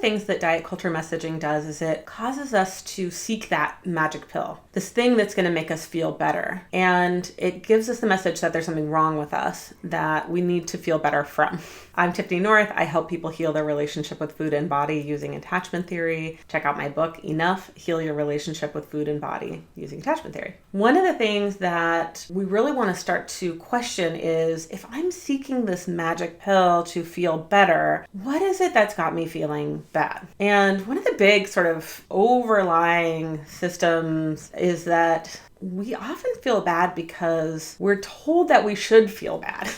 things that diet culture messaging does is it causes us to seek that magic pill, this thing that's going to make us feel better. And it gives us the message that there's something wrong with us that we need to feel better from. I'm Tiffany North. I help people heal their relationship with food and body using attachment theory. Check out my book, Enough, Heal Your Relationship with Food and Body Using Attachment Theory. One of the things that we really want to start to question is, if I'm seeking this magic pill to feel better, what is it that's got me feeling bad? And one of the big sort of overlying systems is that we often feel bad because we're told that we should feel bad,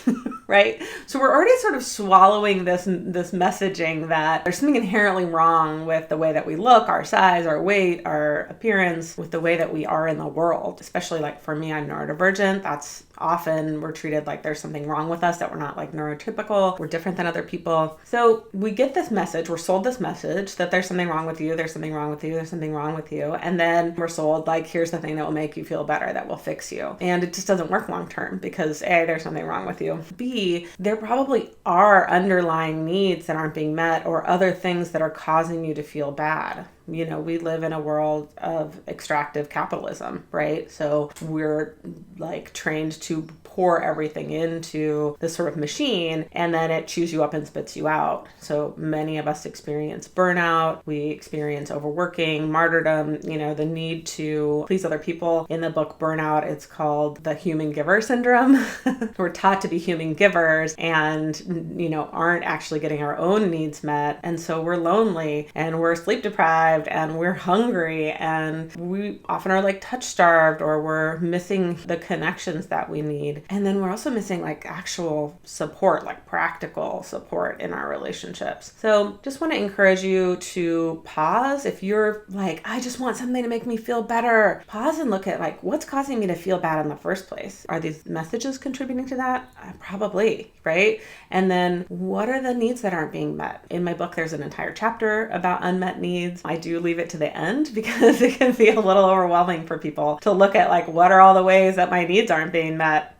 right? So we're already sort of swallowing this messaging that there's something inherently wrong with the way that we look, our size, our weight, our appearance, with the way that we are in the world. Especially like for me, I'm neurodivergent. That's often we're treated like there's something wrong with us, that we're not like neurotypical, we're different than other people. So we get this message, we're sold this message that there's something wrong with you, there's something wrong with you, there's something wrong with you. And then we're sold like, here's the thing that will make you feel better, that will fix you. And it just doesn't work long term because A, there's something wrong with you. B, there probably are underlying needs that aren't being met or other things that are causing you to feel bad. You know, we live in a world of extractive capitalism, right? So we're like trained to pour everything into this sort of machine and then it chews you up and spits you out. So many of us experience burnout, we experience overworking, martyrdom, you know, the need to please other people. In the book Burnout, it's called the human giver syndrome. We're taught to be human givers and, you know, aren't actually getting our own needs met. And so we're lonely and we're sleep deprived and we're hungry and we often are like touch starved or we're missing the connections that we need. And then we're also missing like actual support, like practical support in our relationships. So just want to encourage you to pause. If you're like, I just want something to make me feel better, pause and look at like, what's causing me to feel bad in the first place? Are these messages contributing to that? Probably, right? And then what are the needs that aren't being met? In my book, there's an entire chapter about unmet needs. I do leave it to the end because it can be a little overwhelming for people to look at like, what are all the ways that my needs aren't being met?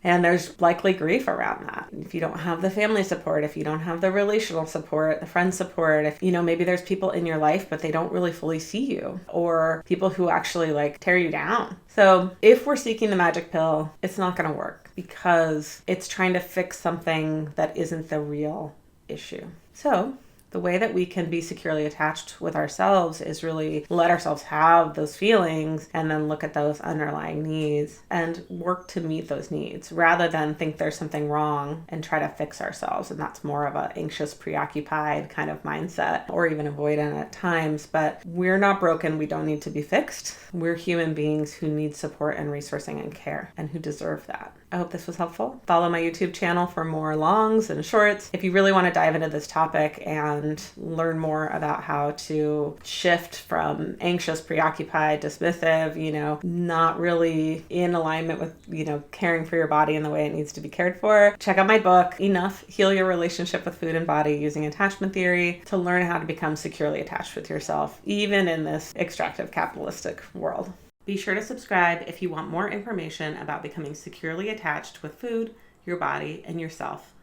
And there's likely grief around that. If you don't have the family support, if you don't have the relational support, the friend support, if, you know, maybe there's people in your life, but they don't really fully see you, or people who actually like tear you down. So if we're seeking the magic pill, it's not going to work because it's trying to fix something that isn't the real issue. So the way that we can be securely attached with ourselves is really let ourselves have those feelings and then look at those underlying needs and work to meet those needs rather than think there's something wrong and try to fix ourselves. And that's more of an anxious, preoccupied kind of mindset or even avoidant at times. But we're not broken. We don't need to be fixed. We're human beings who need support and resourcing and care and who deserve that. I hope this was helpful. Follow my YouTube channel for more longs and shorts. If you really want to dive into this topic and learn more about how to shift from anxious, preoccupied, dismissive, you know, not really in alignment with, you know, caring for your body in the way it needs to be cared for, check out my book, Enough, Heal Your Relationship with Food and Body Using Attachment Theory, to learn how to become securely attached with yourself, even in this extractive capitalistic world. Be sure to subscribe if you want more information about becoming securely attached with food, your body, and yourself.